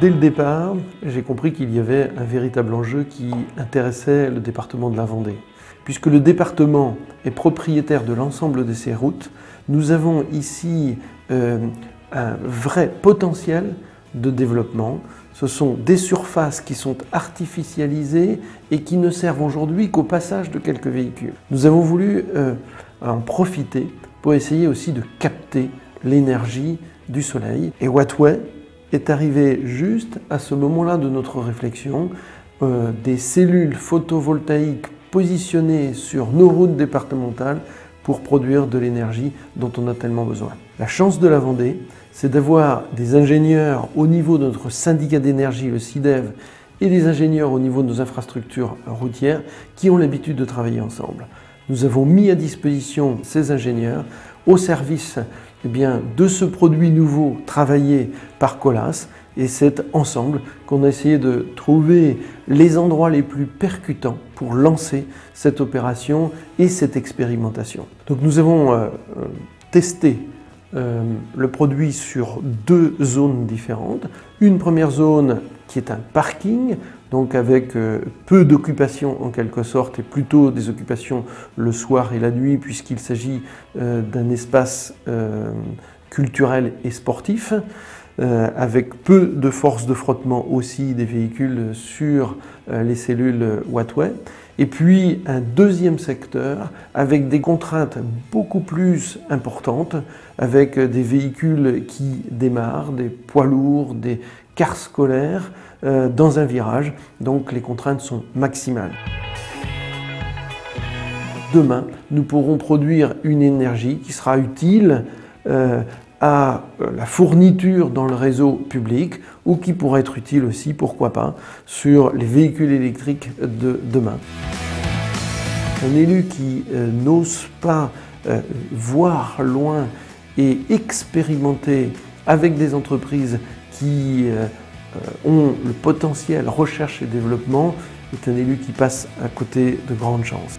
Dès le départ, j'ai compris qu'il y avait un véritable enjeu qui intéressait le département de la Vendée. Puisque le département est propriétaire de l'ensemble de ces routes, nous avons ici un vrai potentiel de développement. Ce sont des surfaces qui sont artificialisées et qui ne servent aujourd'hui qu'au passage de quelques véhicules. Nous avons voulu en profiter pour essayer aussi de capter l'énergie du soleil. Et Wattway est arrivé juste à ce moment-là de notre réflexion, des cellules photovoltaïques positionnées sur nos routes départementales pour produire de l'énergie dont on a tellement besoin. La chance de la Vendée, c'est d'avoir des ingénieurs au niveau de notre syndicat d'énergie, le SIDEV, et des ingénieurs au niveau de nos infrastructures routières qui ont l'habitude de travailler ensemble. Nous avons mis à disposition ces ingénieurs au service de ce produit nouveau travaillé par Colas, et c'est ensemble qu'on a essayé de trouver les endroits les plus percutants pour lancer cette opération et cette expérimentation. Donc nous avons testé le produit sur deux zones différentes. Une première zone qui est un parking, donc avec peu d'occupation en quelque sorte, et plutôt des occupations le soir et la nuit, puisqu'il s'agit d'un espace culturel et sportif, avec peu de force de frottement aussi des véhicules sur les cellules Wattway. Et puis un deuxième secteur avec des contraintes beaucoup plus importantes, avec des véhicules qui démarrent, des poids lourds, des cars scolaires dans un virage, donc les contraintes sont maximales. Demain, nous pourrons produire une énergie qui sera utile à la fourniture dans le réseau public ou qui pourrait être utile aussi, pourquoi pas, sur les véhicules électriques de demain. Un élu qui n'ose pas voir loin et expérimenter avec des entreprises qui ont le potentiel recherche et développement est un élu qui passe à côté de grandes chances.